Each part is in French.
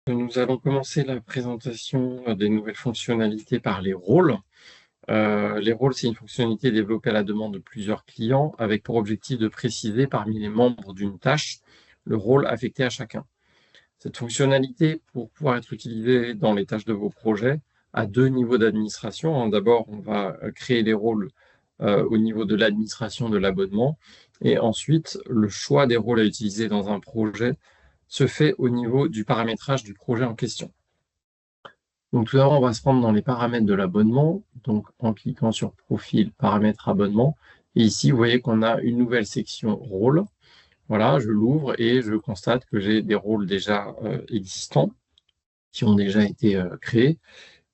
Nous allons commencer la présentation des nouvelles fonctionnalités par les rôles. Les rôles, c'est une fonctionnalité développée à la demande de plusieurs clients avec pour objectif de préciser parmi les membres d'une tâche le rôle affecté à chacun. Cette fonctionnalité, pour pouvoir être utilisée dans les tâches de vos projets, a deux niveaux d'administration. D'abord, on va créer les rôles au niveau de l'administration de l'abonnement et ensuite, le choix des rôles à utiliser dans un projet se fait au niveau du paramétrage du projet en question. Donc tout d'abord, on va se rendre dans les paramètres de l'abonnement, donc en cliquant sur Profil, Paramètres abonnement. Et ici, vous voyez qu'on a une nouvelle section Rôles. Voilà, je l'ouvre et je constate que j'ai des rôles déjà existants qui ont déjà été créés.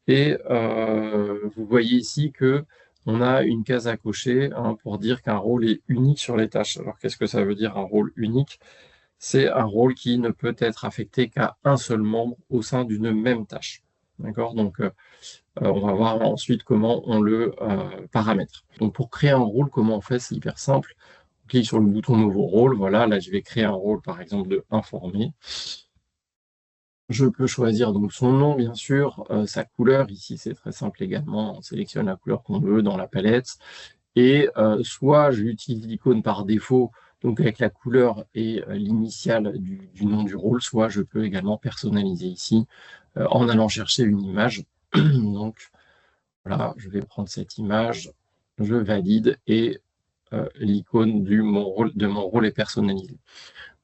Et vous voyez ici que on a une case à cocher pour dire qu'un rôle est unique sur les tâches. Alors qu'est-ce que ça veut dire un rôle unique? C'est un rôle qui ne peut être affecté qu'à un seul membre au sein d'une même tâche. D'accord? Donc, on va voir ensuite comment on le paramètre. Donc, pour créer un rôle, comment on fait? C'est hyper simple. On clique sur le bouton Nouveau rôle. Voilà, là, je vais créer un rôle, par exemple, de informer. Je peux choisir donc son nom, bien sûr, sa couleur. Ici, c'est très simple également. On sélectionne la couleur qu'on veut dans la palette. Et soit j'utilise l'icône par défaut, donc avec la couleur et l'initiale du nom du rôle, soit je peux également personnaliser ici en allant chercher une image. Donc voilà, je vais prendre cette image, je valide et l'icône de mon rôle est personnalisée.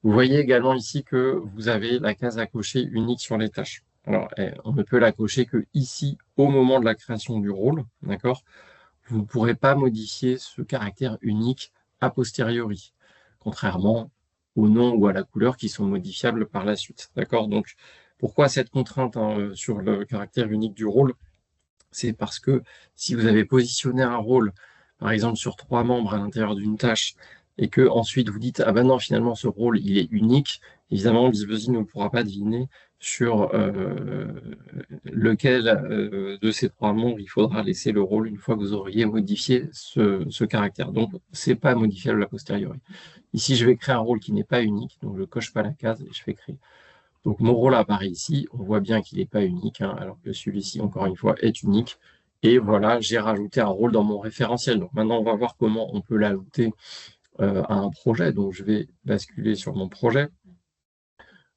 Vous voyez également ici que vous avez la case à cocher unique sur les tâches. Alors, on ne peut la cocher que ici au moment de la création du rôle, d'accord? Vous ne pourrez pas modifier ce caractère unique a posteriori, contrairement au nom ou à la couleur qui sont modifiables par la suite. D'accord? Donc, pourquoi cette contrainte sur le caractère unique du rôle? C'est parce que si vous avez positionné un rôle, par exemple, sur 3 membres à l'intérieur d'une tâche, et que ensuite vous dites, ah ben non, finalement, ce rôle, il est unique, évidemment, BuzzBuzzy ne pourra pas deviner sur lequel de ces 3 membres il faudra laisser le rôle une fois que vous auriez modifié ce caractère. Donc, c'est pas modifiable a posteriori. Ici, je vais créer un rôle qui n'est pas unique, donc je coche pas la case et je fais créer. Donc mon rôle apparaît ici, on voit bien qu'il n'est pas unique, alors que celui-ci, encore une fois, est unique. Et voilà, j'ai rajouté un rôle dans mon référentiel. Donc maintenant, on va voir comment on peut l'ajouter à un projet. Donc je vais basculer sur mon projet.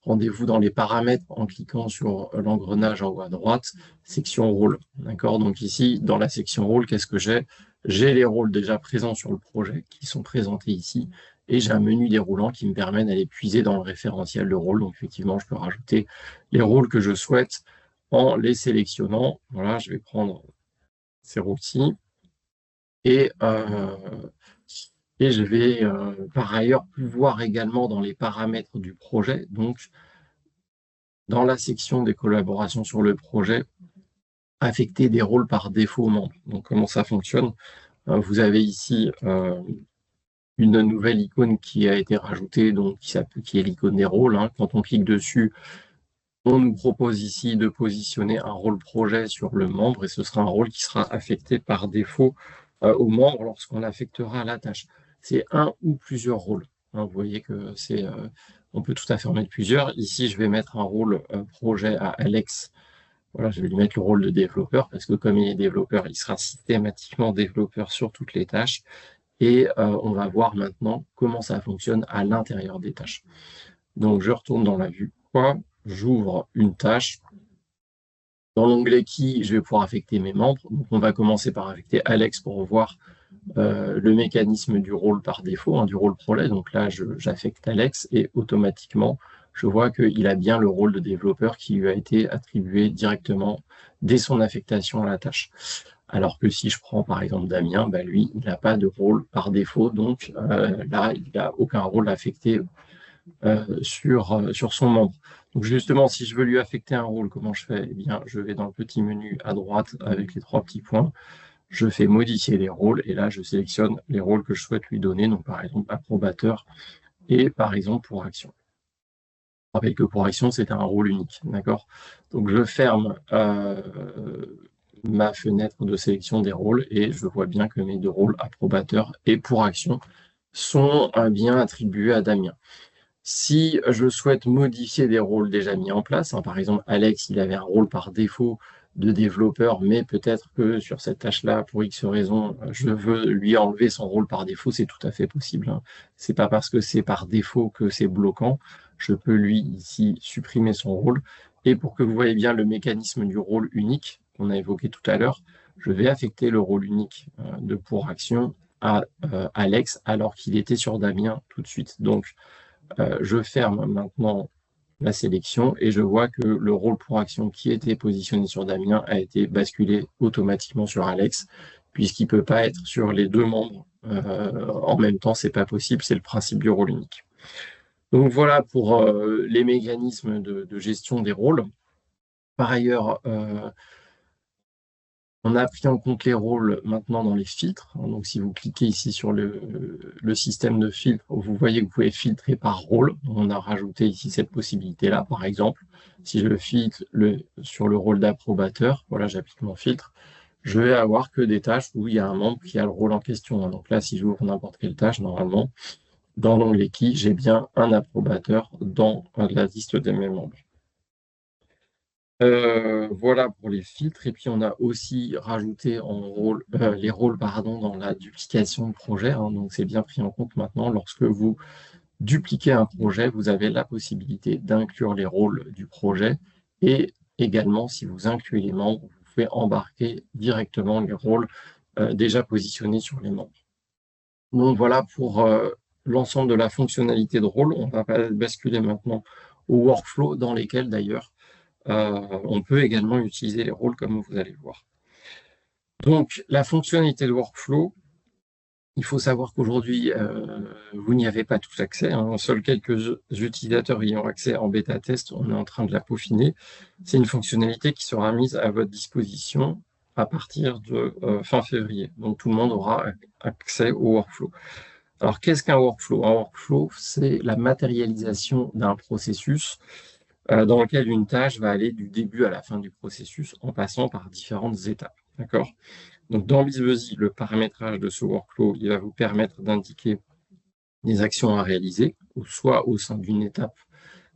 Rendez-vous dans les paramètres en cliquant sur l'engrenage en haut à droite, section rôle. D'accord? Donc ici, dans la section rôle, qu'est-ce que j'ai? J'ai les rôles déjà présents sur le projet qui sont présentés ici et j'ai un menu déroulant qui me permet d'aller puiser dans le référentiel de rôle. Donc effectivement, je peux rajouter les rôles que je souhaite en les sélectionnant. Voilà, je vais prendre ces rôles-ci et je vais par ailleurs pouvoir également dans les paramètres du projet, donc dans la section des collaborations sur le projet, affecter des rôles par défaut aux membres. Donc, comment ça fonctionne? Vous avez ici une nouvelle icône qui a été rajoutée, donc qui est l'icône des rôles. Quand on clique dessus, on nous propose ici de positionner un rôle projet sur le membre et ce sera un rôle qui sera affecté par défaut au membre lorsqu'on affectera la tâche. C'est un ou plusieurs rôles. Vous voyez que on peut tout à fait en mettre plusieurs. Ici, je vais mettre un rôle projet à Alex. Voilà, je vais lui mettre le rôle de développeur parce que comme il est développeur, il sera systématiquement développeur sur toutes les tâches. Et on va voir maintenant comment ça fonctionne à l'intérieur des tâches. Donc, je retourne dans la vue. J'ouvre une tâche. Dans l'onglet Qui, je vais pouvoir affecter mes membres. Donc, on va commencer par affecter Alex pour voir le mécanisme du rôle par défaut, du rôle projet. Donc là, j'affecte Alex et automatiquement, je vois qu'il a bien le rôle de développeur qui lui a été attribué directement dès son affectation à la tâche. Alors que si je prends par exemple Damien, lui, il n'a pas de rôle par défaut, donc là, il n'a aucun rôle affecté sur son membre. Donc justement, si je veux lui affecter un rôle, comment je fais? Eh bien, je vais dans le petit menu à droite avec les 3 petits points, je fais modifier les rôles et là, je sélectionne les rôles que je souhaite lui donner, donc par exemple approbateur et par exemple pour action. Je rappelle que pour action, c'est un rôle unique, d'accord? Donc je ferme ma fenêtre de sélection des rôles et je vois bien que mes 2 rôles approbateur et pour action sont bien attribués à Damien. Si je souhaite modifier des rôles déjà mis en place, hein, par exemple, Alex, il avait un rôle par défaut de développeur, mais peut-être que sur cette tâche-là, pour X raison, je veux lui enlever son rôle par défaut, c'est tout à fait possible, hein. C'est pas parce que c'est par défaut que c'est bloquant. Je peux lui, ici, supprimer son rôle. Et pour que vous voyez bien le mécanisme du rôle unique qu'on a évoqué tout à l'heure, je vais affecter le rôle unique de pour action à Alex alors qu'il était sur Damien tout de suite. Donc, je ferme maintenant la sélection et je vois que le rôle pour action qui était positionné sur Damien a été basculé automatiquement sur Alex, puisqu'il ne peut pas être sur les deux membres en même temps, c'est pas possible, c'est le principe du rôle unique. Donc voilà pour les mécanismes de gestion des rôles. Par ailleurs, on a pris en compte les rôles maintenant dans les filtres. Donc, si vous cliquez ici sur le système de filtre, vous voyez que vous pouvez filtrer par rôle. On a rajouté ici cette possibilité-là. Par exemple, si je filtre sur le rôle d'approbateur, voilà, j'applique mon filtre, je vais avoir que des tâches où il y a un membre qui a le rôle en question. Donc là, si j'ouvre n'importe quelle tâche, normalement, dans l'onglet qui, j'ai bien un approbateur dans la liste de mes membres. Voilà pour les filtres. Et puis, on a aussi rajouté les rôles dans la duplication de projet, hein. Donc, c'est bien pris en compte maintenant. Lorsque vous dupliquez un projet, vous avez la possibilité d'inclure les rôles du projet. Et également, si vous incluez les membres, vous pouvez embarquer directement les rôles déjà positionnés sur les membres. Donc, voilà pour l'ensemble de la fonctionnalité de rôle. On va basculer maintenant au workflow dans lesquels, d'ailleurs, on peut également utiliser les rôles comme vous allez le voir. Donc, la fonctionnalité de workflow, il faut savoir qu'aujourd'hui, vous n'y avez pas tous accès, hein. Seuls quelques utilisateurs y ont accès en bêta test. On est en train de la peaufiner. C'est une fonctionnalité qui sera mise à votre disposition à partir de fin février. Donc, tout le monde aura accès au workflow. Alors, qu'est-ce qu'un workflow? Un workflow, c'est la matérialisation d'un processus dans lequel une tâche va aller du début à la fin du processus en passant par différentes étapes. D'accord? Donc, dans BizBuzzy, le paramétrage de ce workflow, il va vous permettre d'indiquer des actions à réaliser, soit au sein d'une étape,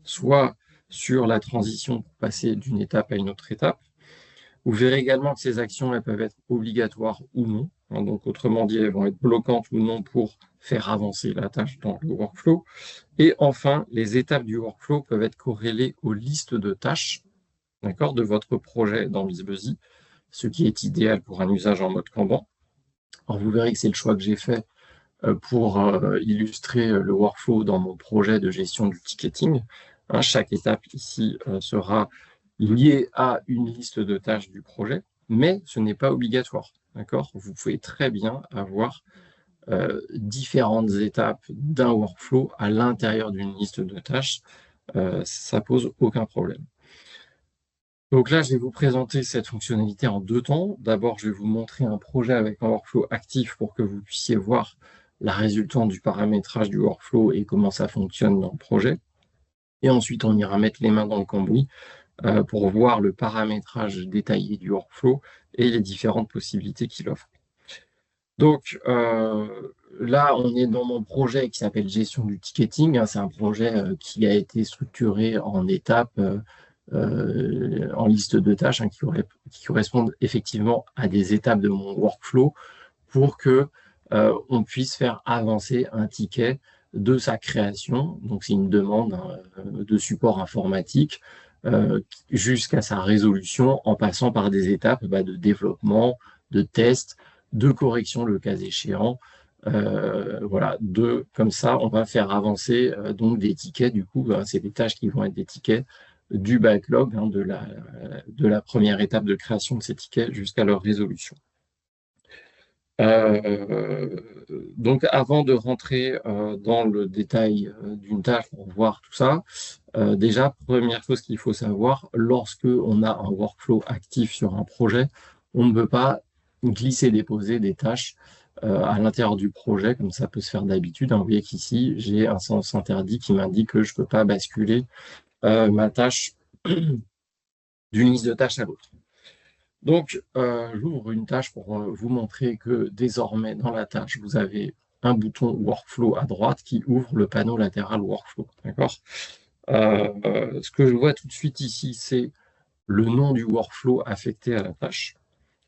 soit sur la transition pour passer d'une étape à une autre étape. Vous verrez également que ces actions elles peuvent être obligatoires ou non. Donc, autrement dit, elles vont être bloquantes ou non pour faire avancer la tâche dans le workflow. Et enfin, les étapes du workflow peuvent être corrélées aux listes de tâches, d'accord, de votre projet dans BizBuzzy, ce qui est idéal pour un usage en mode Kanban. Alors, vous verrez que c'est le choix que j'ai fait pour illustrer le workflow dans mon projet de gestion du ticketing. Hein, chaque étape ici sera liée à une liste de tâches du projet, mais ce n'est pas obligatoire. D'accord? Vous pouvez très bien avoir différentes étapes d'un workflow à l'intérieur d'une liste de tâches. Ça pose aucun problème. Donc là, je vais vous présenter cette fonctionnalité en deux temps. D'abord, je vais vous montrer un projet avec un workflow actif pour que vous puissiez voir la résultante du paramétrage du workflow et comment ça fonctionne dans le projet. Et ensuite, on ira mettre les mains dans le cambouis pour voir le paramétrage détaillé du workflow et les différentes possibilités qu'il offre. Donc là, on est dans mon projet qui s'appelle Gestion du ticketing, hein. C'est un projet qui a été structuré en étapes, en liste de tâches, hein, qui correspondent effectivement à des étapes de mon workflow pour que on puisse faire avancer un ticket de sa création. Donc, c'est une demande de support informatique jusqu'à sa résolution en passant par des étapes de développement, de test, de correction le cas échéant. Voilà, comme ça, on va faire avancer donc des tickets. Du coup, c'est des tâches qui vont être des tickets du backlog, hein, de la première étape de création de ces tickets jusqu'à leur résolution. Donc, avant de rentrer dans le détail d'une tâche pour voir tout ça, déjà, première chose qu'il faut savoir, lorsque on a un workflow actif sur un projet, on ne peut pas glisser-déposer des tâches à l'intérieur du projet, comme ça peut se faire d'habitude. Vous voyez qu'ici, j'ai un sens interdit qui m'indique que je ne peux pas basculer ma tâche d'une liste de tâches à l'autre. Donc, j'ouvre une tâche pour vous montrer que désormais, dans la tâche, vous avez un bouton Workflow à droite qui ouvre le panneau latéral Workflow. D'accord? Ce que je vois tout de suite ici, c'est le nom du workflow affecté à la tâche,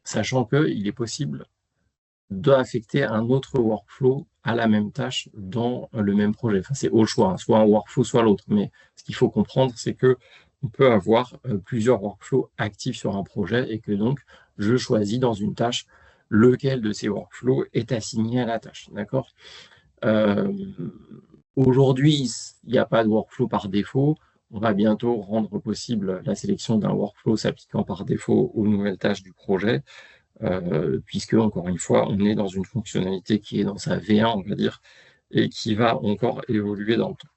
sachant qu'il est possible d'affecter un autre workflow à la même tâche dans le même projet. Enfin, c'est au choix, hein, soit un workflow, soit l'autre. Mais ce qu'il faut comprendre, c'est que on peut avoir plusieurs workflows actifs sur un projet et que donc je choisis dans une tâche lequel de ces workflows est assigné à la tâche. D'accord? Euh, Aujourd'hui, il n'y a pas de workflow par défaut. On va bientôt rendre possible la sélection d'un workflow s'appliquant par défaut aux nouvelles tâches du projet, puisque, encore une fois, on est dans une fonctionnalité qui est dans sa V1, on va dire, et qui va encore évoluer dans le temps.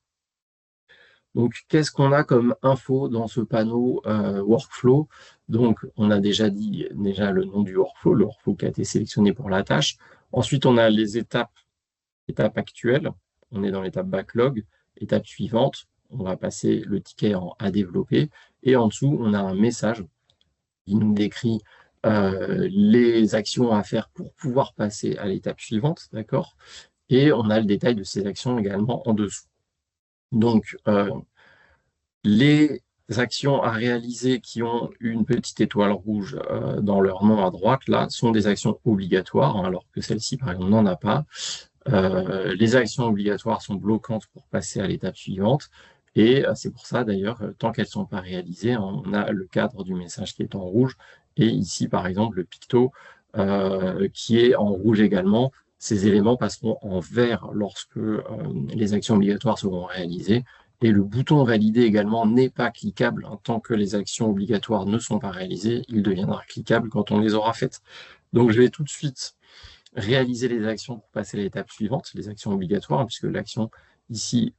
Donc, qu'est-ce qu'on a comme info dans ce panneau workflow? Donc, on a déjà dit le nom du workflow, le workflow qui a été sélectionné pour la tâche. Ensuite, on a les étapes actuelle, on est dans l'étape backlog. Étape suivante, on va passer le ticket à développer. Et en dessous, on a un message qui nous décrit les actions à faire pour pouvoir passer à l'étape suivante, d'accord? Et on a le détail de ces actions également en dessous. Donc, les actions à réaliser qui ont une petite étoile rouge dans leur nom à droite, là, sont des actions obligatoires, hein, alors que celle-ci, par exemple, n'en a pas. Les actions obligatoires sont bloquantes pour passer à l'étape suivante. Et c'est pour ça, d'ailleurs, tant qu'elles ne sont pas réalisées, on a le cadre du message qui est en rouge. Et ici, par exemple, le picto qui est en rouge également. Ces éléments passeront en vert lorsque les actions obligatoires seront réalisées. Et le bouton valider également n'est pas cliquable hein, tant que les actions obligatoires ne sont pas réalisées. Il deviendra cliquable quand on les aura faites. Donc, je vais tout de suite réaliser les actions pour passer à l'étape suivante, les actions obligatoires, puisque l'action ici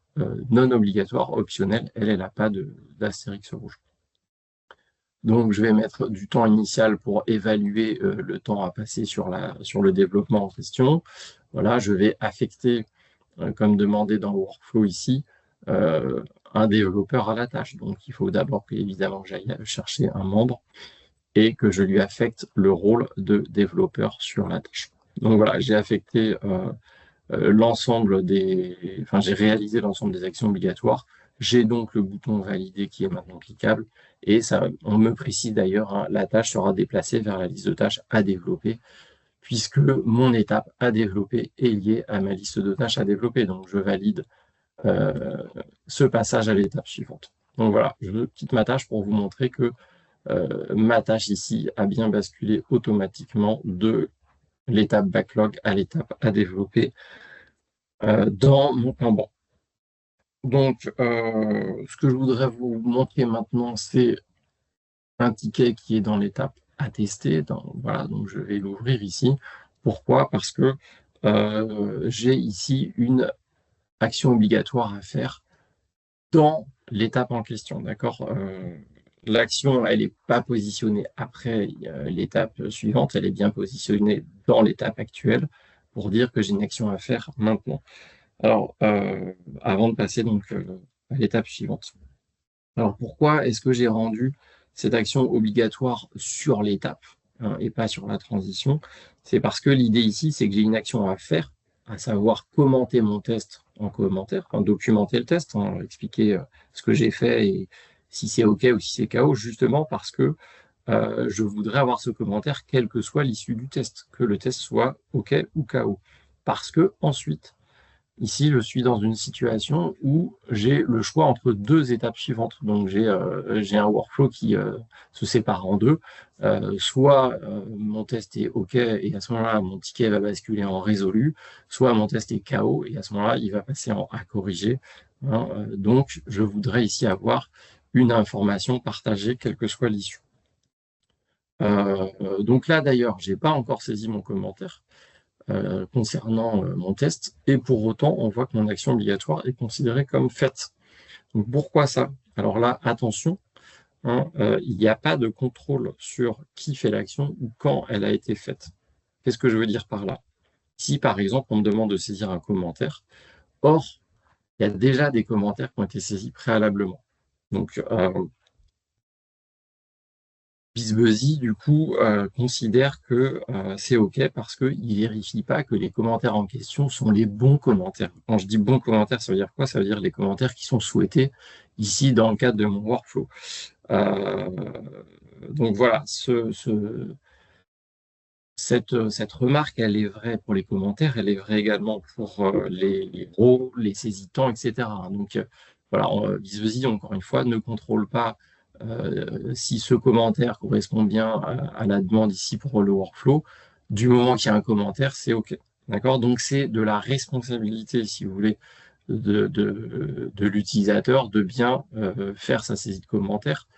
non obligatoire, optionnelle, elle n'a pas d'astérix rouge. Donc, je vais mettre du temps initial pour évaluer le temps à passer sur le développement en question. Voilà, je vais affecter, comme demandé dans le workflow ici, un développeur à la tâche. Donc, il faut d'abord évidemment que j'aille chercher un membre et que je lui affecte le rôle de développeur sur la tâche. Donc voilà, j'ai affecté l'ensemble enfin j'ai réalisé l'ensemble des actions obligatoires. J'ai donc le bouton valider qui est maintenant cliquable et ça, on me précise d'ailleurs, hein, la tâche sera déplacée vers la liste de tâches à développer puisque mon étape à développer est liée à ma liste de tâches à développer. Donc je valide ce passage à l'étape suivante. Donc voilà, je quitte ma tâche pour vous montrer que ma tâche ici a bien basculé automatiquement de l'étape backlog à l'étape à développer dans mon Kanban. Donc, ce que je voudrais vous montrer maintenant, c'est un ticket qui est dans l'étape à tester. Voilà, donc je vais l'ouvrir ici. Pourquoi? Parce que j'ai ici une action obligatoire à faire dans l'étape en question, d'accord? L'action, elle n'est pas positionnée après l'étape suivante, elle est bien positionnée dans l'étape actuelle pour dire que j'ai une action à faire maintenant. Alors, avant de passer donc à l'étape suivante. Alors, pourquoi est-ce que j'ai rendu cette action obligatoire sur l'étape hein, et pas sur la transition? C'est parce que l'idée ici, c'est que j'ai une action à faire, à savoir commenter mon test en commentaire, enfin, documenter le test, hein, expliquer ce que j'ai fait et si c'est OK ou si c'est KO, justement parce que je voudrais avoir ce commentaire quelle que soit l'issue du test, que le test soit OK ou KO. Parce que ensuite, ici, je suis dans une situation où j'ai le choix entre deux étapes suivantes. Donc, j'ai un workflow qui se sépare en deux. Soit mon test est OK et à ce moment-là, mon ticket va basculer en résolu, soit mon test est KO et à ce moment-là, il va passer en à corriger. Hein. Donc, je voudrais ici avoir une information partagée, quelle que soit l'issue. Donc là, d'ailleurs, je n'ai pas encore saisi mon commentaire concernant mon test, et pour autant, on voit que mon action obligatoire est considérée comme faite. Donc pourquoi ça? Alors là, attention, hein, il n'y a pas de contrôle sur qui fait l'action ou quand elle a été faite. Qu'est-ce que je veux dire par là? Si par exemple, on me demande de saisir un commentaire, or, il y a déjà des commentaires qui ont été saisis préalablement. Donc, BuzzBuzzy, du coup, considère que c'est OK parce qu'il ne vérifie pas que les commentaires en question sont les bons commentaires. Quand je dis bons commentaires, ça veut dire quoi? Ça veut dire les commentaires qui sont souhaités ici dans le cadre de mon workflow. Euh, donc voilà, cette remarque, elle est vraie pour les commentaires, elle est vraie également pour les rôles, les saisie de temps, etc. Donc voilà, BuzzBuzzy, encore une fois, ne contrôle pas si ce commentaire correspond bien à la demande ici pour le workflow. Du moment qu'il y a un commentaire, c'est OK. D'accord? Donc c'est de la responsabilité, si vous voulez, de l'utilisateur de bien faire sa saisie de commentaires.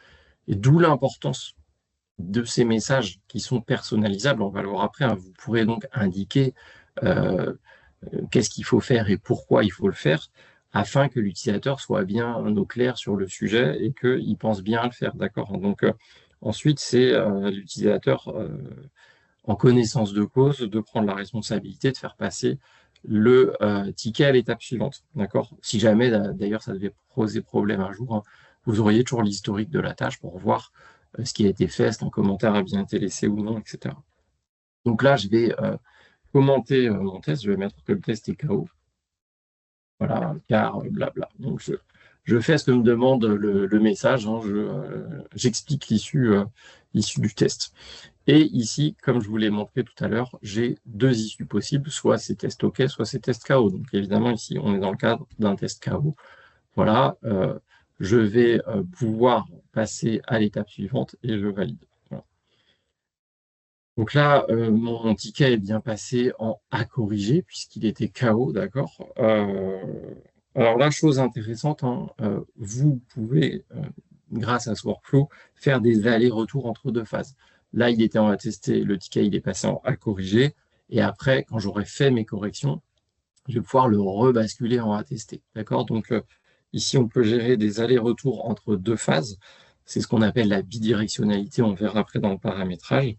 Et d'où l'importance de ces messages qui sont personnalisables. On va le voir après, hein. Vous pourrez donc indiquer euh, qu'est-ce qu'il faut faire et pourquoi il faut le faire afin que l'utilisateur soit bien au clair sur le sujet et qu'il pense bien à le faire. D'accord? Donc ensuite, c'est l'utilisateur en connaissance de cause de prendre la responsabilité de faire passer le ticket à l'étape suivante. D'accord? Si jamais, d'ailleurs, ça devait poser problème un jour, hein, vous auriez toujours l'historique de la tâche pour voir ce qui a été fait, est-ce qu'un commentaire a bien été laissé ou non, etc. Donc là, je vais commenter mon test. Je vais mettre que le test est KO. Voilà, car blabla. Donc je fais ce que me demande le message. Hein, j'explique l'issue du test. Et ici, comme je vous l'ai montré tout à l'heure, j'ai deux issues possibles, soit c'est test OK, soit c'est test KO. Donc évidemment, ici, on est dans le cadre d'un test KO. Voilà, je vais pouvoir passer à l'étape suivante et je valide. Voilà. Donc là, mon ticket est bien passé en à corriger puisqu'il était KO, d'accord. Alors là, chose intéressante, hein, vous pouvez, grâce à ce workflow, faire des allers-retours entre deux phases. Là, il était en à tester, le ticket il est passé en à corriger, et après, quand j'aurai fait mes corrections, je vais pouvoir le rebasculer en à tester, d'accord. Donc ici, on peut gérer des allers-retours entre deux phases. C'est ce qu'on appelle la bidirectionnalité, on verra après dans le paramétrage.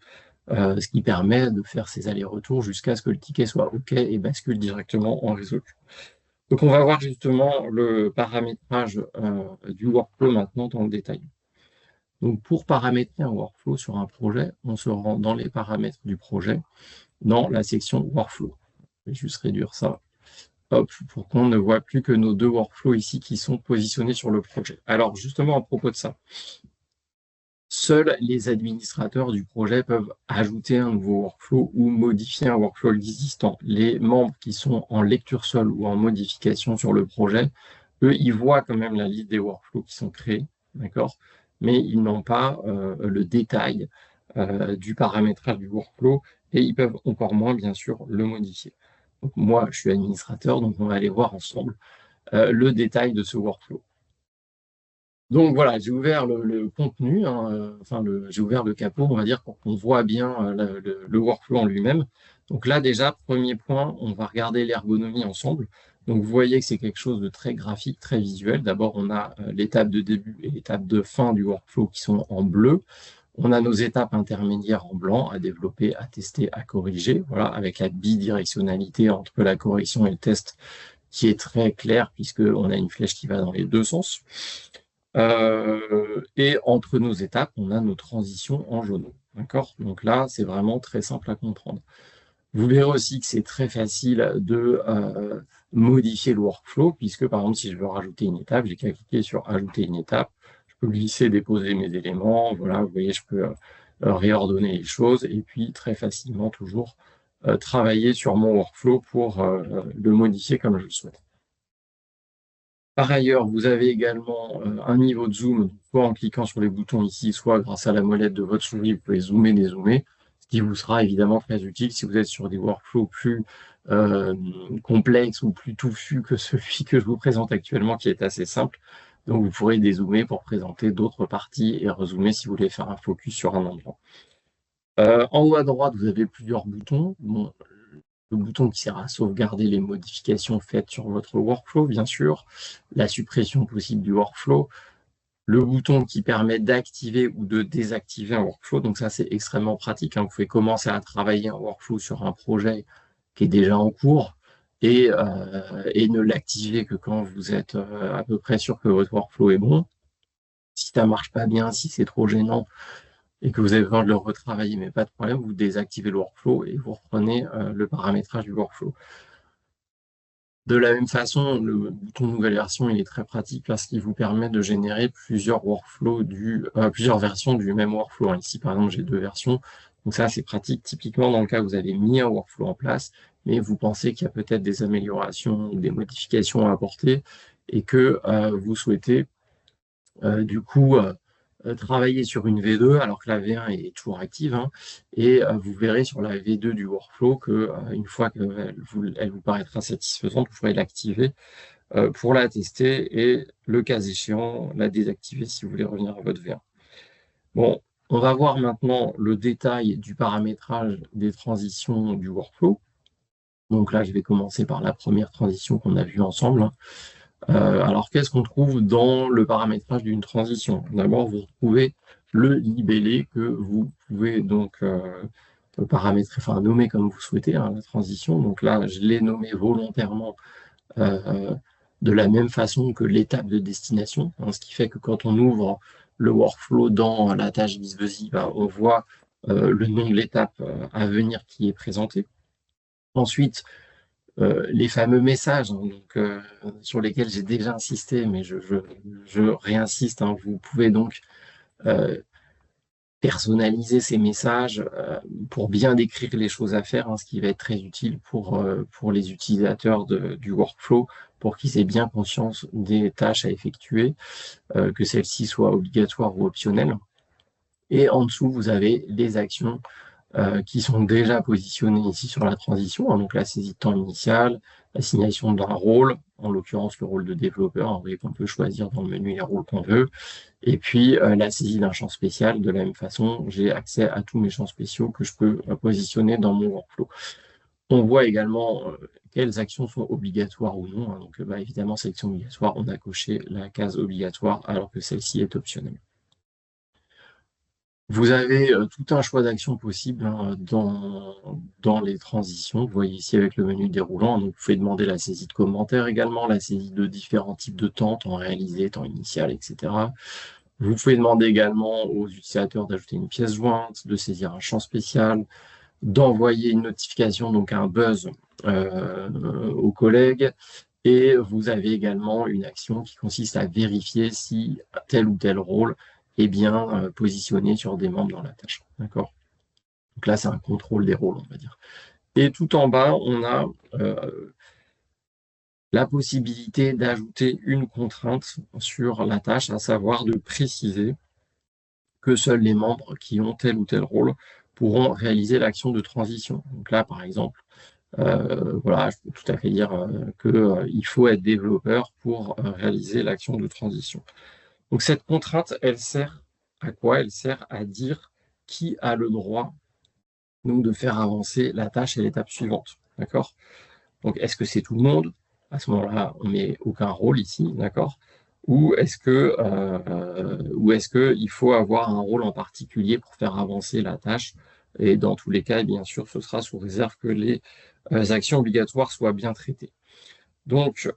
Ce qui permet de faire ces allers-retours jusqu'à ce que le ticket soit OK et bascule directement en résolu. Donc on va voir justement le paramétrage du workflow maintenant dans le détail. Donc pour paramétrer un workflow sur un projet, on se rend dans les paramètres du projet, dans la section workflow. Je vais juste réduire ça, hop, pour qu'on ne voit plus que nos deux workflows ici qui sont positionnés sur le projet. Alors justement à propos de ça, seuls les administrateurs du projet peuvent ajouter un nouveau workflow ou modifier un workflow existant. Les membres qui sont en lecture seule ou en modification sur le projet, eux, ils voient quand même la liste des workflows qui sont créés, d'accord? Mais ils n'ont pas le détail du paramétrage du workflow et ils peuvent encore moins, bien sûr, le modifier. Donc, moi, je suis administrateur, donc on va aller voir ensemble le détail de ce workflow. Donc voilà, j'ai ouvert le contenu, hein, j'ai ouvert le capot, on va dire, pour qu'on voit bien le workflow en lui-même. Donc là, déjà, premier point, on va regarder l'ergonomie ensemble. Donc vous voyez que c'est quelque chose de très graphique, très visuel. D'abord, on a l'étape de début et l'étape de fin du workflow qui sont en bleu. On a nos étapes intermédiaires en blanc à développer, à tester, à corriger. Voilà, avec la bidirectionnalité entre la correction et le test qui est très claire puisqu'on a une flèche qui va dans les deux sens. Et entre nos étapes, on a nos transitions en jaune. D'accord? Donc là, c'est vraiment très simple à comprendre. Vous verrez aussi que c'est très facile de modifier le workflow, puisque par exemple, si je veux rajouter une étape, j'ai qu'à cliquer sur Ajouter une étape. Je peux glisser, déposer mes éléments. Voilà, vous voyez, je peux réordonner les choses et puis très facilement toujours travailler sur mon workflow pour le modifier comme je le souhaite. Par ailleurs, vous avez également un niveau de zoom, soit en cliquant sur les boutons ici, soit grâce à la molette de votre souris, vous pouvez zoomer, dézoomer, ce qui vous sera évidemment très utile si vous êtes sur des workflows plus complexes ou plus touffus que celui que je vous présente actuellement, qui est assez simple. Donc vous pourrez dézoomer pour présenter d'autres parties et rezoomer si vous voulez faire un focus sur un endroit. En haut à droite, vous avez plusieurs boutons. Bon, le bouton qui sert à sauvegarder les modifications faites sur votre workflow, bien sûr, la suppression possible du workflow, le bouton qui permet d'activer ou de désactiver un workflow. Donc ça, c'est extrêmement pratique, hein. Vous pouvez commencer à travailler un workflow sur un projet qui est déjà en cours et ne l'activer que quand vous êtes à peu près sûr que votre workflow est bon. Si ça marche pas bien, si c'est trop gênant, et que vous avez besoin de le retravailler, mais pas de problème, vous désactivez le workflow et vous reprenez le paramétrage du workflow. De la même façon, le bouton nouvelle version, il est très pratique parce qu'il vous permet de générer plusieurs workflows plusieurs versions du même workflow. Ici, par exemple, j'ai 2 versions. Donc ça, c'est pratique. Typiquement, dans le cas où vous avez mis un workflow en place, mais vous pensez qu'il y a peut-être des améliorations ou des modifications à apporter et que vous souhaitez du coup travailler sur une V2 alors que la V1 est toujours active, hein, et vous verrez sur la V2 du workflow que une fois qu'elle elle vous paraîtra satisfaisante, vous pourrez l'activer pour la tester et le cas échéant la désactiver si vous voulez revenir à votre V1. Bon, on va voir maintenant le détail du paramétrage des transitions du workflow. Donc là, je vais commencer par la première transition qu'on a vue ensemble, hein. Alors, qu'est-ce qu'on trouve dans le paramétrage d'une transition? D'abord, vous retrouvez le libellé que vous pouvez donc paramétrer, enfin nommer comme vous souhaitez, hein, la transition. Donc là, je l'ai nommé volontairement de la même façon que l'étape de destination, hein, ce qui fait que quand on ouvre le workflow dans la tâche Visbuzzy, on voit le nom de l'étape à venir qui est présenté. Ensuite, les fameux messages, hein, donc, sur lesquels j'ai déjà insisté, mais je réinsiste, hein, vous pouvez donc personnaliser ces messages pour bien décrire les choses à faire, hein, ce qui va être très utile pour les utilisateurs du workflow, pour qu'ils aient bien conscience des tâches à effectuer, que celles-ci soient obligatoires ou optionnelles. Et en dessous, vous avez les actions qui sont déjà positionnés ici sur la transition, hein, donc la saisie de temps initial, l'assignation d'un rôle, en l'occurrence le rôle de développeur, hein, vous voyez qu'on peut choisir dans le menu les rôles qu'on veut, et puis la saisie d'un champ spécial. De la même façon, j'ai accès à tous mes champs spéciaux que je peux positionner dans mon workflow. On voit également quelles actions sont obligatoires ou non, hein, donc évidemment, sélection obligatoire, on a coché la case obligatoire alors que celle-ci est optionnelle. Vous avez tout un choix d'actions possibles, hein, dans les transitions. Vous voyez ici avec le menu déroulant, donc vous pouvez demander la saisie de commentaires également, la saisie de différents types de temps réalisé, temps initial, etc. Vous pouvez demander également aux utilisateurs d'ajouter une pièce jointe, de saisir un champ spécial, d'envoyer une notification, donc un buzz aux collègues. Et vous avez également une action qui consiste à vérifier si tel ou tel rôle est bien positionné sur des membres dans la tâche. D'accord? Donc là, c'est un contrôle des rôles, on va dire. Et tout en bas, on a la possibilité d'ajouter une contrainte sur la tâche, à savoir de préciser que seuls les membres qui ont tel ou tel rôle pourront réaliser l'action de transition. Donc là, par exemple, voilà, je peux tout à fait dire qu'il faut être développeur pour réaliser l'action de transition. Donc cette contrainte, elle sert à quoi? Elle sert à dire qui a le droit donc, de faire avancer la tâche et l'étape suivante. D'accord? Donc est-ce que c'est tout le monde? À ce moment-là, on met aucun rôle ici, d'accord? Ou est-ce qu'il faut avoir un rôle en particulier pour faire avancer la tâche? Et dans tous les cas, bien sûr, ce sera sous réserve que les actions obligatoires soient bien traitées. Donc,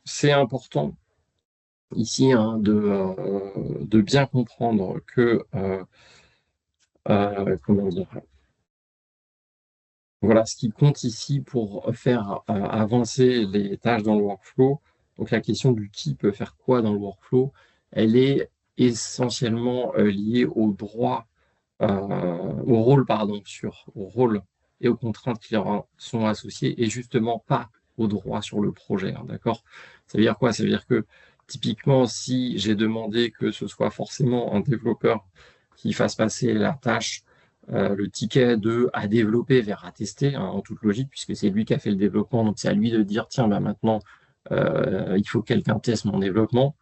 c'est important ici, hein, de bien comprendre que, comment dire, voilà, ce qui compte ici pour faire avancer les tâches dans le workflow, donc la question du qui peut faire quoi dans le workflow, elle est essentiellement liée au droit, au rôle, pardon, au rôle et aux contraintes qui leur sont associées, et justement pas au droit sur le projet, hein, d'accord? Ça veut dire quoi? Ça veut dire que typiquement, si j'ai demandé que ce soit forcément un développeur qui fasse passer la tâche, le ticket de à développer vers à tester, hein, en toute logique, puisque c'est lui qui a fait le développement, donc c'est à lui de dire, tiens, maintenant, il faut que quelqu'un teste mon développement.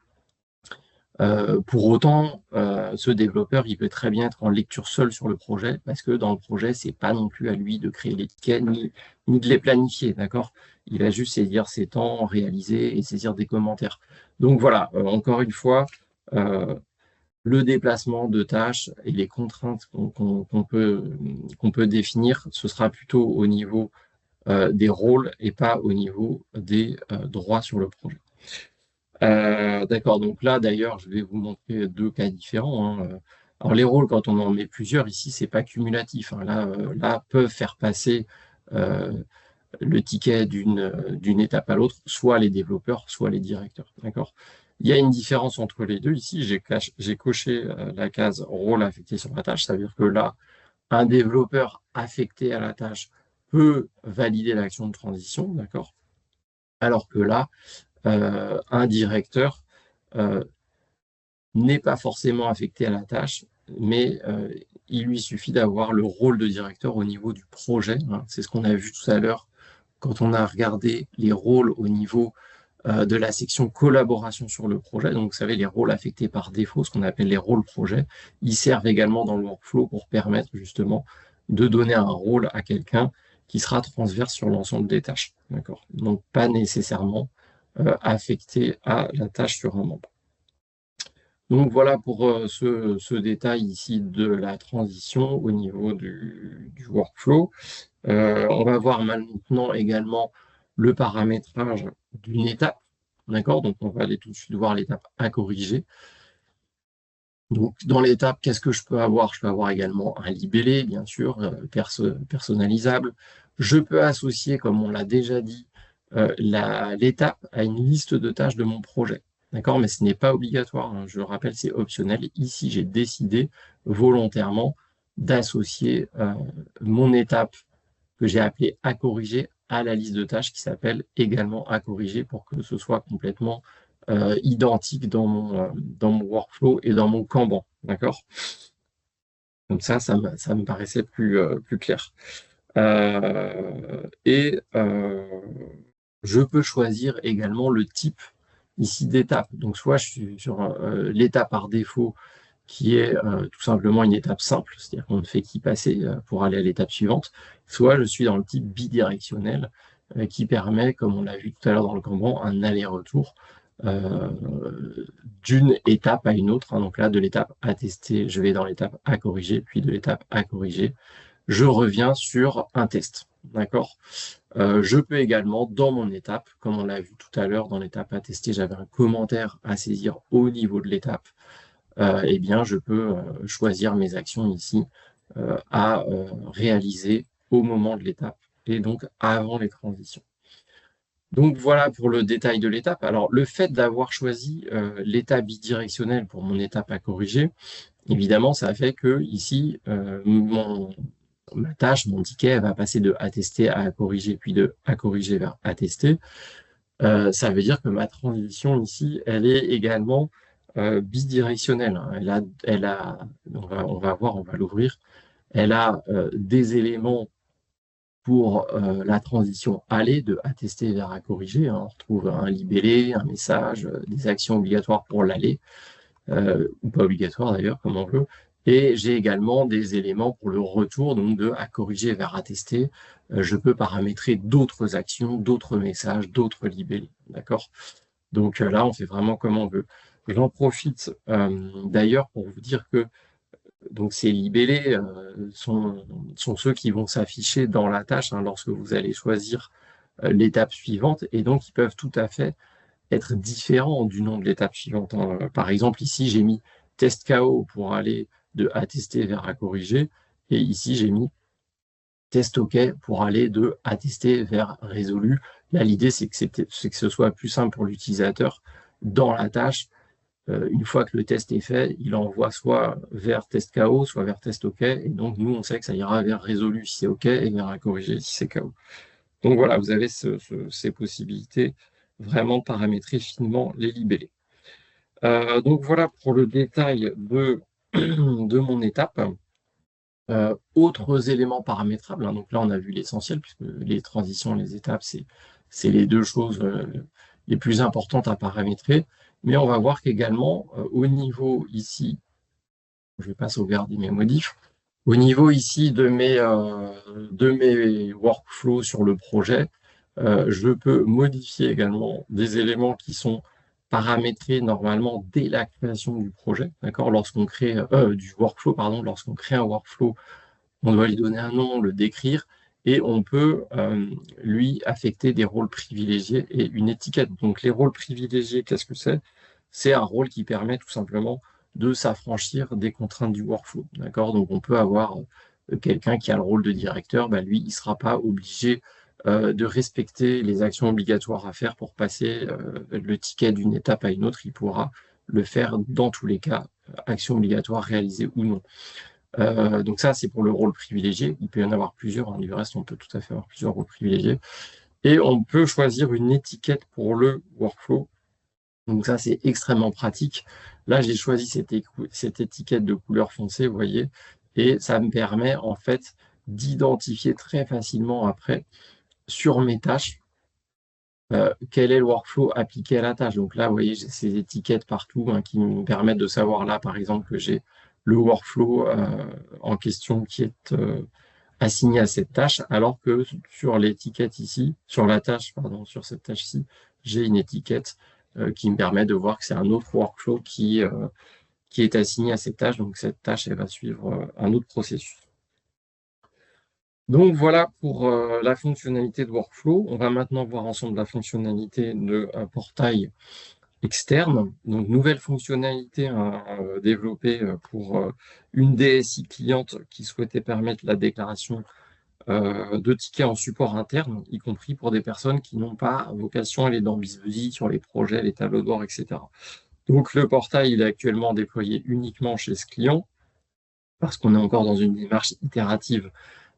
Pour autant, ce développeur, il peut très bien être en lecture seule sur le projet, parce que dans le projet, c'est pas non plus à lui de créer les tickets, ni de les planifier, d'accord? Il va juste saisir ses temps, réaliser et saisir des commentaires. Donc voilà, encore une fois, le déplacement de tâches et les contraintes qu'on peut définir, ce sera plutôt au niveau des rôles et pas au niveau des droits sur le projet. D'accord, donc là d'ailleurs, je vais vous montrer 2 cas différents, hein. Alors, les rôles, quand on en met plusieurs, ici, c'est pas cumulatif, hein. Là, peuvent faire passer le ticket d'une étape à l'autre, soit les développeurs, soit les directeurs. D'accord? Il y a une différence entre les deux. Ici, j'ai coché la case rôle affecté sur la tâche. Ça veut dire que là, un développeur affecté à la tâche peut valider l'action de transition, d'accord? Alors que là, un directeur n'est pas forcément affecté à la tâche, mais il lui suffit d'avoir le rôle de directeur au niveau du projet, hein. C'est ce qu'on a vu tout à l'heure quand on a regardé les rôles au niveau de la section collaboration sur le projet. Donc, vous savez, les rôles affectés par défaut, ce qu'on appelle les rôles projets, ils servent également dans le workflow pour permettre justement de donner un rôle à quelqu'un qui sera transverse sur l'ensemble des tâches. D'accord? Donc, pas nécessairement affecté à la tâche sur un membre. Donc voilà pour ce détail ici de la transition au niveau du workflow. On va voir maintenant également le paramétrage d'une étape. D'accord? Donc on va aller tout de suite voir l'étape à corriger. Donc dans l'étape, qu'est-ce que je peux avoir? Je peux avoir également un libellé, bien sûr, personnalisable. Je peux associer, comme on l'a déjà dit, l'étape à une liste de tâches de mon projet. D'accord? Mais ce n'est pas obligatoire, hein. Je le rappelle, c'est optionnel. Ici, j'ai décidé volontairement d'associer mon étape que j'ai appelée à corriger à la liste de tâches qui s'appelle également à corriger pour que ce soit complètement identique dans mon workflow et dans mon Kanban. D'accord? Comme ça me paraissait plus clair. Je peux choisir également le type ici d'étape. Donc, soit je suis sur l'étape par défaut qui est tout simplement une étape simple, c'est-à-dire qu'on ne fait qu'y passer pour aller à l'étape suivante, soit je suis dans le type bidirectionnel qui permet, comme on l'a vu tout à l'heure dans le Kanban, un aller-retour euh, d'une étape à une autre, hein. Donc là, de l'étape à tester, je vais dans l'étape à corriger, puis de l'étape à corriger, je reviens sur un test. D'accord? Je peux également, dans mon étape, comme on l'a vu tout à l'heure, dans l'étape à tester, j'avais un commentaire à saisir au niveau de l'étape. Eh bien, je peux choisir mes actions ici à réaliser au moment de l'étape et donc avant les transitions. Donc voilà pour le détail de l'étape. Alors, le fait d'avoir choisi l'étape bidirectionnelle pour mon étape à corriger, évidemment, ça fait que ici, ma tâche, mon ticket, elle va passer de attester à corriger, puis de à corriger vers attester. Ça veut dire que ma transition ici, elle est également bidirectionnelle, hein. On va voir, on va l'ouvrir. Elle a des éléments pour la transition aller de attester vers à corriger, hein. On retrouve un libellé, un message, des actions obligatoires pour l'aller, ou pas obligatoires d'ailleurs, comme on veut. Et j'ai également des éléments pour le retour, donc de à corriger vers attester. Je peux paramétrer d'autres actions, d'autres messages, d'autres libellés. D'accord? Donc là, on fait vraiment comme on veut. J'en profite d'ailleurs pour vous dire que donc ces libellés sont ceux qui vont s'afficher dans la tâche, hein, lorsque vous allez choisir l'étape suivante, et donc ils peuvent tout à fait être différents du nom de l'étape suivante, hein. Par exemple, ici, j'ai mis test KO pour aller de attester vers à corriger, et ici, j'ai mis test OK pour aller de attester vers résolu. Là, l'idée, c'est que ce soit plus simple pour l'utilisateur dans la tâche. Une fois que le test est fait, il envoie soit vers test KO, soit vers test OK. Et donc, nous, on sait que ça ira vers résolu si c'est OK et vers à corriger si c'est KO. Donc voilà, vous avez ces possibilités vraiment de paramétrer finement les libellés. Donc voilà pour le détail de mon étape. Autres éléments paramétrables, hein. Donc là, on a vu l'essentiel, puisque les transitions, les étapes, c'est les deux choses les plus importantes à paramétrer. Mais on va voir qu'également, au niveau ici, je ne vais pas sauvegarder mes modifs, au niveau ici de mes workflows sur le projet, je peux modifier également des éléments qui sont paramétrés normalement dès la création du projet. D'accord? Lorsqu'on crée du workflow, pardon, lorsqu'on crée un workflow, on doit lui donner un nom, le décrire, et on peut lui affecter des rôles privilégiés et une étiquette. Donc les rôles privilégiés, qu'est-ce que c'est? C'est un rôle qui permet tout simplement de s'affranchir des contraintes du workflow. D'accord? Donc, on peut avoir quelqu'un qui a le rôle de directeur, bah, lui, il ne sera pas obligé de respecter les actions obligatoires à faire pour passer le ticket d'une étape à une autre. Il pourra le faire dans tous les cas, action obligatoire réalisée ou non. Donc ça, c'est pour le rôle privilégié. Il peut y en avoir plusieurs. Hein. Du reste, on peut tout à fait avoir plusieurs rôles privilégiés. Et on peut choisir une étiquette pour le workflow. Donc ça, c'est extrêmement pratique. Là, j'ai choisi cette étiquette de couleur foncée, vous voyez, et ça me permet en fait d'identifier très facilement après sur mes tâches quel est le workflow appliqué à la tâche. Donc là, vous voyez, j'ai ces étiquettes partout hein, qui me permettent de savoir là, par exemple, que j'ai le workflow en question qui est assigné à cette tâche, alors que sur l'étiquette ici, sur la tâche, pardon, sur cette tâche-ci, j'ai une étiquette qui me permet de voir que c'est un autre workflow qui est assigné à cette tâche. Donc cette tâche, elle va suivre un autre processus. Donc voilà pour la fonctionnalité de workflow. On va maintenant voir ensemble la fonctionnalité de portail externe. Donc nouvelle fonctionnalité développée pour une DSI cliente qui souhaitait permettre la déclaration de tickets en support interne, y compris pour des personnes qui n'ont pas vocation à aller dans BizBuddy, sur les projets, les tableaux de bord, etc. Donc le portail, il est actuellement déployé uniquement chez ce client, parce qu'on est encore dans une démarche itérative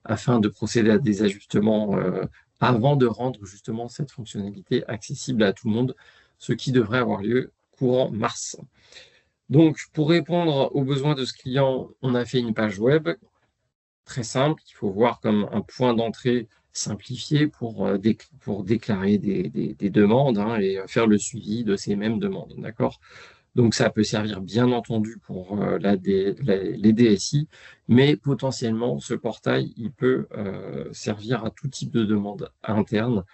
afin de procéder à des ajustements avant de rendre justement cette fonctionnalité accessible à tout le monde, ce qui devrait avoir lieu courant mars. Donc, pour répondre aux besoins de ce client, on a fait une page web très simple qu'il faut voir comme un point d'entrée simplifié pour déclarer des demandes hein, et faire le suivi de ces mêmes demandes. D'accord? Donc ça peut servir bien entendu pour les DSI, mais potentiellement ce portail, il peut servir à tout type de demande interne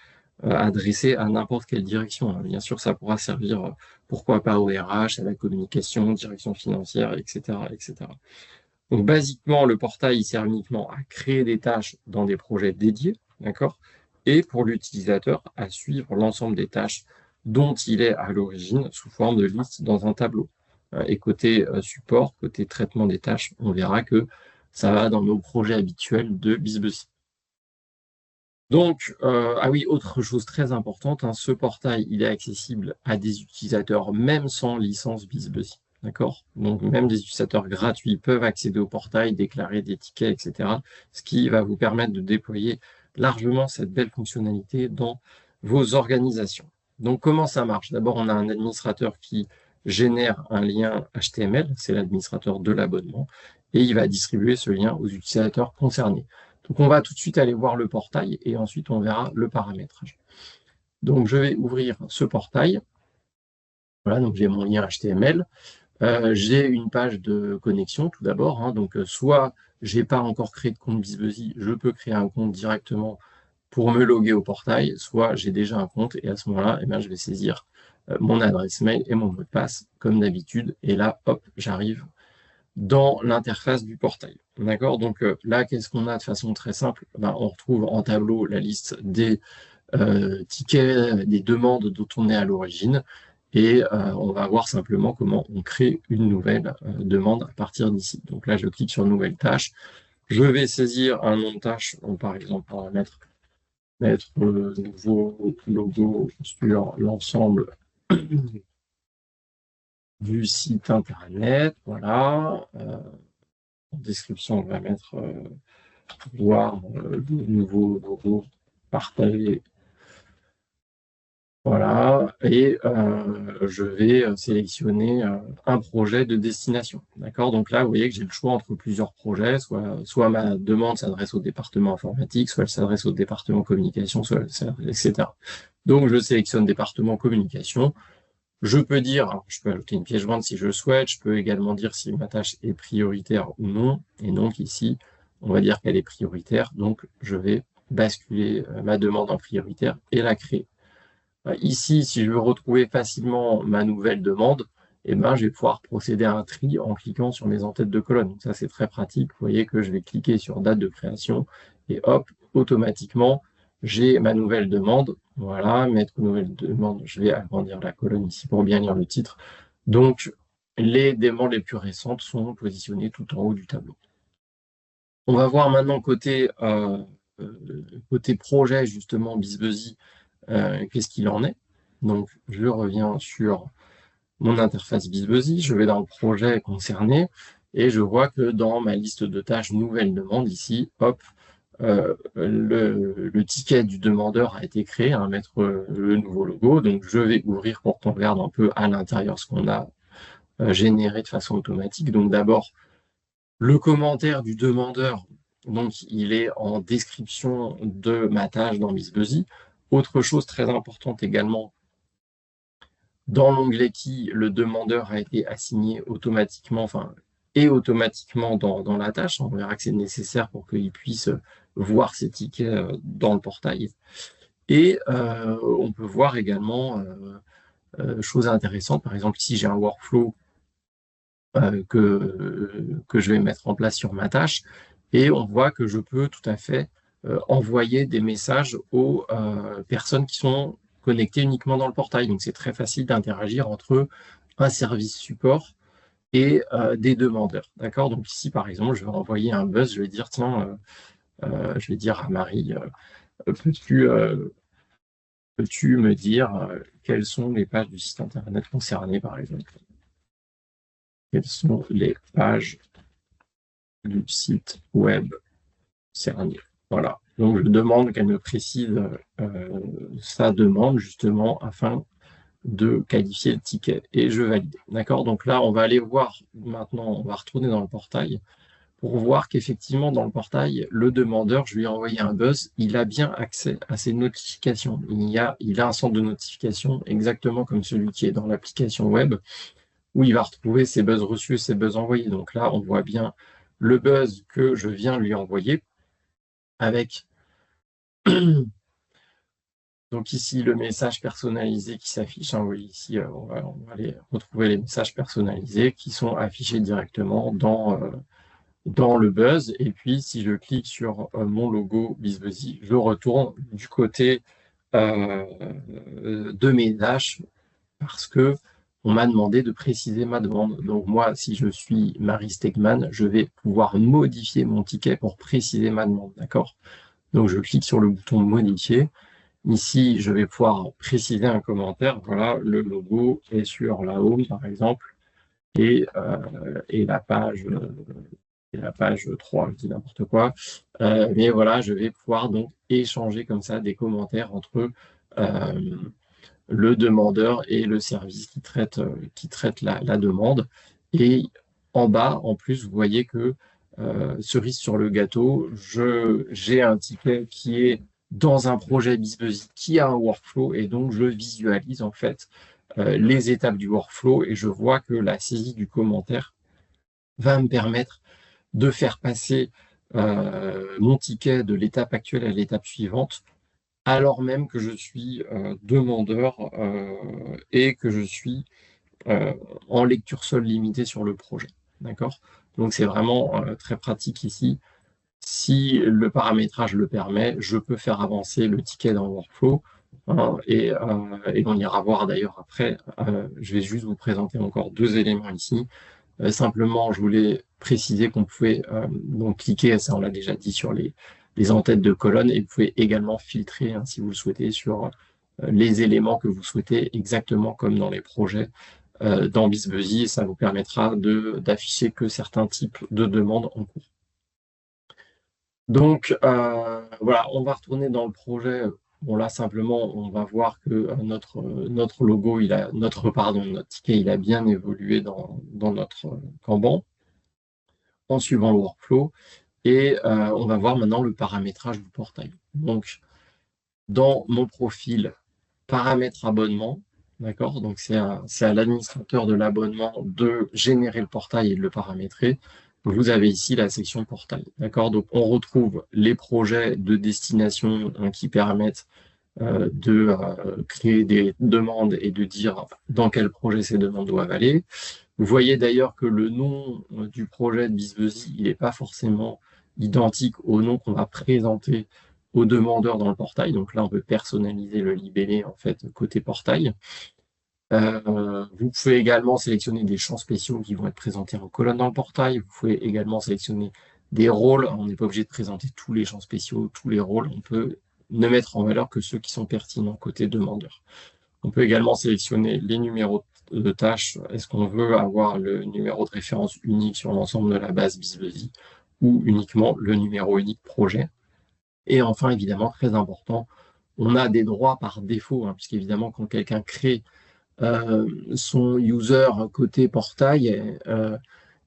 adressée à n'importe quelle direction. Hein. Bien sûr, ça pourra servir, pourquoi pas au RH, à la communication, direction financière, etc., etc. Donc basiquement, le portail, il sert uniquement à créer des tâches dans des projets dédiés, d'accord? Et pour l'utilisateur, à suivre l'ensemble des tâches dont il est à l'origine sous forme de liste dans un tableau. Et côté support, côté traitement des tâches, on verra que ça va dans nos projets habituels de BizBuzz. Donc, ah oui, autre chose très importante, hein, ce portail, il est accessible à des utilisateurs même sans licence BizBuzz. D'accord? Donc, même des utilisateurs gratuits peuvent accéder au portail, déclarer des tickets, etc. Ce qui va vous permettre de déployer largement cette belle fonctionnalité dans vos organisations. Donc, comment ça marche? D'abord, on a un administrateur qui génère un lien HTML, c'est l'administrateur de l'abonnement, et il va distribuer ce lien aux utilisateurs concernés. Donc, on va tout de suite aller voir le portail et ensuite, on verra le paramétrage. Donc, je vais ouvrir ce portail. Voilà, donc j'ai mon lien HTML. J'ai une page de connexion tout d'abord. Hein, donc, soit je n'ai pas encore créé de compte BizBuzzy, je peux créer un compte directement pour me loguer au portail, soit j'ai déjà un compte et à ce moment-là, eh bien, je vais saisir mon adresse mail et mon mot de passe comme d'habitude. Et là, hop, j'arrive dans l'interface du portail. D'accord? Donc là, qu'est-ce qu'on a de façon très simple? Ben, on retrouve en tableau la liste des tickets, des demandes dont on est à l'origine. Et on va voir simplement comment on crée une nouvelle demande à partir d'ici. Donc là, je clique sur Nouvelle tâche. Je vais saisir un nom de tâche. Donc, par exemple, on va mettre le nouveau logo sur l'ensemble du site internet. Voilà. En description, on va mettre voir le nouveau logo partagé. Voilà, et je vais sélectionner un projet de destination. D'accord? Donc là, vous voyez que j'ai le choix entre plusieurs projets, soit ma demande s'adresse au département informatique, soit elle s'adresse au département communication, soit etc. Donc je sélectionne département communication. Je peux dire, alors, je peux ajouter une pièce jointe si je le souhaite, je peux également dire si ma tâche est prioritaire ou non, et donc ici, on va dire qu'elle est prioritaire, donc je vais basculer ma demande en prioritaire et la créer. Ici, si je veux retrouver facilement ma nouvelle demande, eh ben, je vais pouvoir procéder à un tri en cliquant sur mes en-têtes de colonne. Donc ça, c'est très pratique. Vous voyez que je vais cliquer sur date de création et hop, automatiquement, j'ai ma nouvelle demande. Voilà, mettre nouvelle demande. Je vais agrandir la colonne ici pour bien lire le titre. Donc, les demandes les plus récentes sont positionnées tout en haut du tableau. On va voir maintenant côté projet, justement, BizBuzzy, qu'est-ce qu'il en est. Donc, je reviens sur mon interface BizBuzzy, je vais dans le projet concerné et je vois que dans ma liste de tâches nouvelle demande ici, hop, le ticket du demandeur a été créé, mettre le nouveau logo. Donc je vais ouvrir pour qu'on regarde un peu à l'intérieur ce qu'on a généré de façon automatique. Donc d'abord, le commentaire du demandeur, donc il est en description de ma tâche dans BizBuzzy. Autre chose très importante également, dans l'onglet qui, le demandeur a été assigné automatiquement, automatiquement dans la tâche. On verra que c'est nécessaire pour qu'il puisse voir ses tickets dans le portail. Et on peut voir également choses intéressantes. Par exemple, si j'ai un workflow que je vais mettre en place sur ma tâche, et on voit que je peux tout à fait envoyer des messages aux personnes qui sont connectées uniquement dans le portail. Donc c'est très facile d'interagir entre un service support et des demandeurs. D'accord? Donc ici, par exemple, je vais envoyer un buzz, je vais dire, tiens, je vais dire à Marie, peux-tu me dire quelles sont les pages du site internet concernées, par exemple? Quelles sont les pages du site web concerné? Voilà. Donc, je demande qu'elle me précise sa demande, justement, afin de qualifier le ticket. Et je valide. D'accord? Donc là, on va aller voir maintenant, on va retourner dans le portail pour voir qu'effectivement, dans le portail, le demandeur, je lui ai envoyé un buzz, il a bien accès à ses notifications. Il a un centre de notification exactement comme celui qui est dans l'application web, où il va retrouver ses buzz reçus et ses buzz envoyés. Donc là, on voit bien le buzz que je viens lui envoyer avec donc ici le message personnalisé qui s'affiche. Vous voyez ici, on va aller retrouver les messages personnalisés qui sont affichés directement dans le buzz. Et puis, si je clique sur mon logo BizBuzzy, je retourne du côté de mes tâches parce que on m'a demandé de préciser ma demande. Donc moi, si je suis Marie Stegman, je vais pouvoir modifier mon ticket pour préciser ma demande. D'accord? Donc je clique sur le bouton modifier. Ici, je vais pouvoir préciser un commentaire. Voilà, le logo est sur la home, par exemple, et la page 3, je dis n'importe quoi. Mais voilà, je vais pouvoir donc échanger comme ça des commentaires entre le demandeur et le service qui traite la demande. Et en bas, en plus, vous voyez que cerise sur le gâteau, j'ai un ticket qui est dans un projet BizBuzzy qui a un workflow et donc je visualise en fait les étapes du workflow et je vois que la saisie du commentaire va me permettre de faire passer mon ticket de l'étape actuelle à l'étape suivante, alors même que je suis demandeur et que je suis en lecture seule limitée sur le projet. D'accord? Donc c'est vraiment très pratique ici. Si le paramétrage le permet, je peux faire avancer le ticket dans le workflow. Et on ira voir d'ailleurs après. Je vais juste vous présenter encore deux éléments ici. Simplement, je voulais préciser qu'on pouvait donc cliquer, ça on l'a déjà dit, sur les en-têtes de colonne, et vous pouvez également filtrer, si vous le souhaitez, sur les éléments que vous souhaitez, exactement comme dans les projets dans BizBuzzy, et ça vous permettra d'afficher que certains types de demandes en cours. Donc voilà, on va retourner dans le projet. Bon là simplement, on va voir que notre logo, notre ticket, il a bien évolué dans notre Kanban en suivant le workflow. Et on va voir maintenant le paramétrage du portail. Donc, dans mon profil, paramètres abonnement, d'accord? Donc, c'est à l'administrateur de l'abonnement de générer le portail et de le paramétrer. Vous avez ici la section portail, d'accord? Donc, on retrouve les projets de destination qui permettent de créer des demandes et de dire dans quel projet ces demandes doivent aller. Vous voyez d'ailleurs que le nom du projet de BizBuzzy, il n'est pas forcément identique au nom qu'on va présenter aux demandeurs dans le portail. Donc là, on peut personnaliser le libellé en fait côté portail. Vous pouvez également sélectionner des champs spéciaux qui vont être présentés en colonne dans le portail. Vous pouvez également sélectionner des rôles. On n'est pas obligé de présenter tous les champs spéciaux, tous les rôles. On peut ne mettre en valeur que ceux qui sont pertinents côté demandeur. On peut également sélectionner les numéros de tâches. Est-ce qu'on veut avoir le numéro de référence unique sur l'ensemble de la base BizBuddy ou uniquement le numéro unique projet? Et enfin, évidemment, très important, on a des droits par défaut, hein, puisqu'évidemment, quand quelqu'un crée son user côté portail,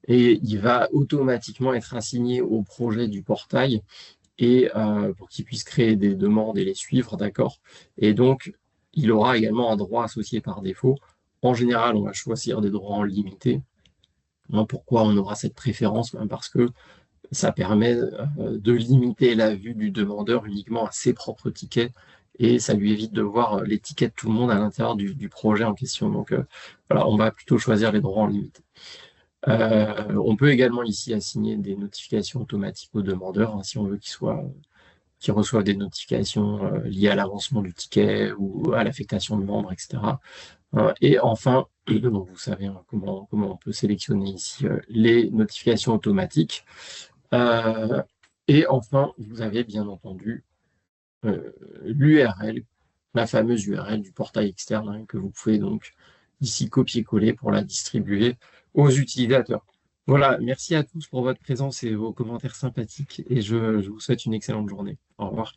et il va automatiquement être assigné au projet du portail et pour qu'il puisse créer des demandes et les suivre, d'accord? Et donc, il aura également un droit associé par défaut. En général, on va choisir des droits en limité. Pourquoi on aura cette préférence? Parce que ça permet de limiter la vue du demandeur uniquement à ses propres tickets et ça lui évite de voir les tickets de tout le monde à l'intérieur du projet en question. Donc voilà, on va plutôt choisir les droits en limité. On peut également ici assigner des notifications automatiques aux demandeurs, hein, si on veut qu'ils reçoivent des notifications liées à l'avancement du ticket ou à l'affectation de membres, etc. Et enfin, donc vous savez hein, comment on peut sélectionner ici les notifications automatiques. Et enfin, vous avez bien entendu l'URL, la fameuse URL du portail externe hein, que vous pouvez donc ici copier-coller pour la distribuer aux utilisateurs. Voilà, merci à tous pour votre présence et vos commentaires sympathiques et je vous souhaite une excellente journée. Au revoir.